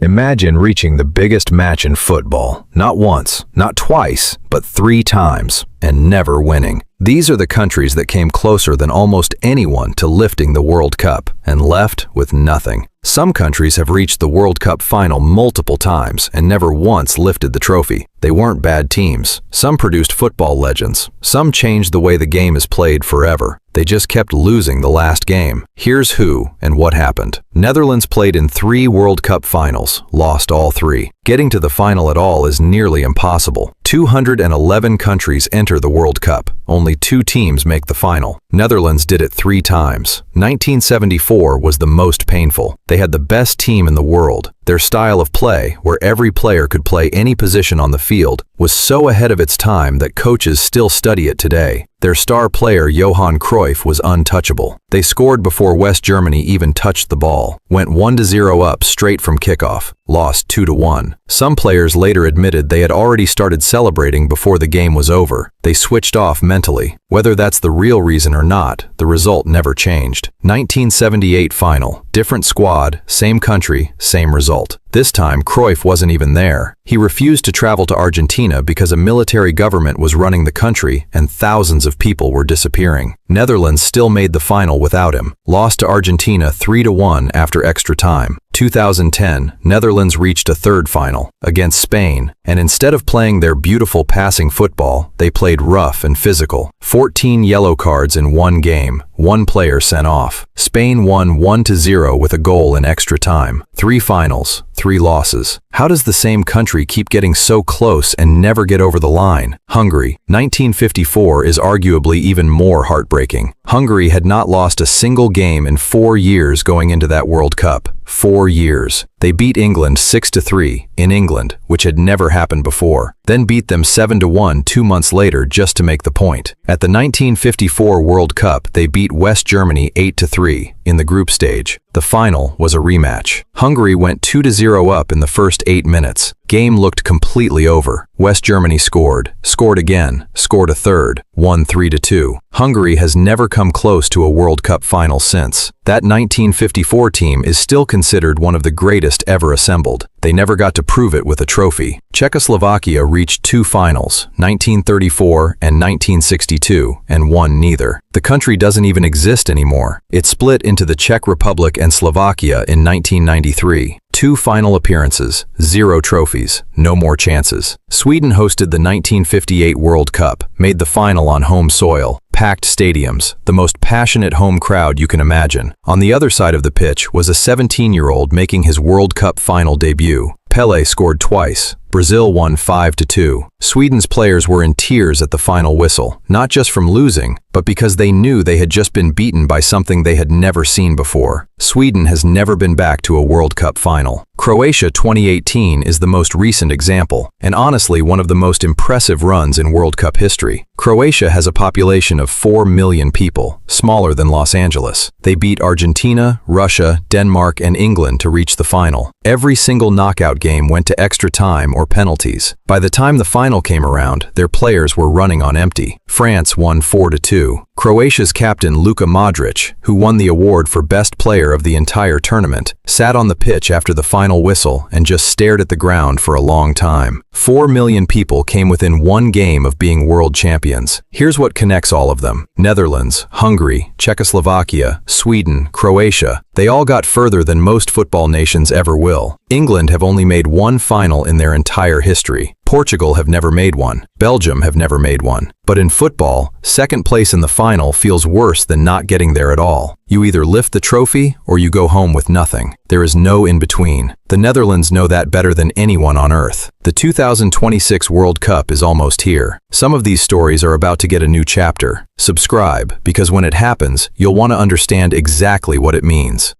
Imagine reaching the biggest match in football, not once, not twice, but 3 times, and never winning. These are the countries that came closer than almost anyone to lifting the World Cup and left with nothing. Some countries have reached the World Cup final multiple times and never once lifted the trophy. They weren't bad teams. Some produced football legends. Some changed the way the game is played forever. They just kept losing the last game. Here's who and what happened. Netherlands played in 3 World Cup finals, lost all 3. Getting to the final at all is nearly impossible. 211 countries enter the World Cup. Only 2 teams make the final. Netherlands did it 3 times. 1974 was the most painful. They had the best team in the world. Their style of play, where every player could play any position on the field, was so ahead of its time that coaches still study it today. Their star player Johan Cruyff was untouchable. They scored before West Germany even touched the ball, went 1-0 up straight from kickoff, lost 2-1. Some players later admitted they had already started celebrating before the game was over. They switched off mentally. Whether that's the real reason or not, the result never changed. 1978 final, different squad, same country, same result. This time, Cruyff wasn't even there. He refused to travel to Argentina because a military government was running the country and thousands of people were disappearing. Netherlands still made the final without him, lost to Argentina 3-1 after extra time. 2010, Netherlands reached a 3rd final, against Spain, and instead of playing their beautiful passing football, they played rough and physical. 14 yellow cards in 1 game, 1 player sent off. Spain won 1-0 with a goal in extra time. 3 finals, 3 losses. How does the same country keep getting so close and never get over the line? Hungary, 1954 is arguably even more heartbreaking. Hungary had not lost a single game in 4 years going into that World Cup. 4 years. They beat England 6-3 in England, which had never happened before, then beat them 7-1 2 months later just to make the point. At the 1954 World Cup, they beat West Germany 8-3 in the group stage. The final was a rematch. Hungary went 2-0 up in the first 8 minutes. Game looked completely over. West Germany scored again, scored a third, won 3-2. Hungary has never come close to a World Cup final since. That 1954 team is still considered one of the greatest ever assembled. They never got to prove it with a trophy. Czechoslovakia reached 2 finals, 1934 and 1962, and won neither. The country doesn't even exist anymore. It split into the Czech Republic and Slovakia in 1993. 2 final appearances, 0 trophies, no more chances. Sweden hosted the 1958 World Cup, made the final on home soil. Packed stadiums, the most passionate home crowd you can imagine. On the other side of the pitch was a 17-year-old making his World Cup final debut. Pelé scored twice. Brazil won 5-2. Sweden's players were in tears at the final whistle, not just from losing, but because they knew they had just been beaten by something they had never seen before. Sweden has never been back to a World Cup final. Croatia 2018 is the most recent example, and honestly one of the most impressive runs in World Cup history. Croatia has a population of 4 million people, smaller than Los Angeles. They beat Argentina, Russia, Denmark, and England to reach the final. Every single knockout game went to extra time or penalties. By the time the final came around, their players were running on empty. France won 4-2. Croatia's captain Luka Modric, who won the award for best player of the entire tournament, sat on the pitch after the final whistle and just stared at the ground for a long time. 4 million people came within 1 game of being world champions. Here's what connects all of them. Netherlands, Hungary, Czechoslovakia, Sweden, Croatia. They all got further than most football nations ever will. England have only made 1 final in their entire history. Portugal have never made one. Belgium have never made one. But in football, 2nd place in the final feels worse than not getting there at all. You either lift the trophy or you go home with nothing. There is no in between. The Netherlands know that better than anyone on earth. The 2026 World Cup is almost here. Some of these stories are about to get a new chapter. Subscribe, because when it happens, you'll want to understand exactly what it means.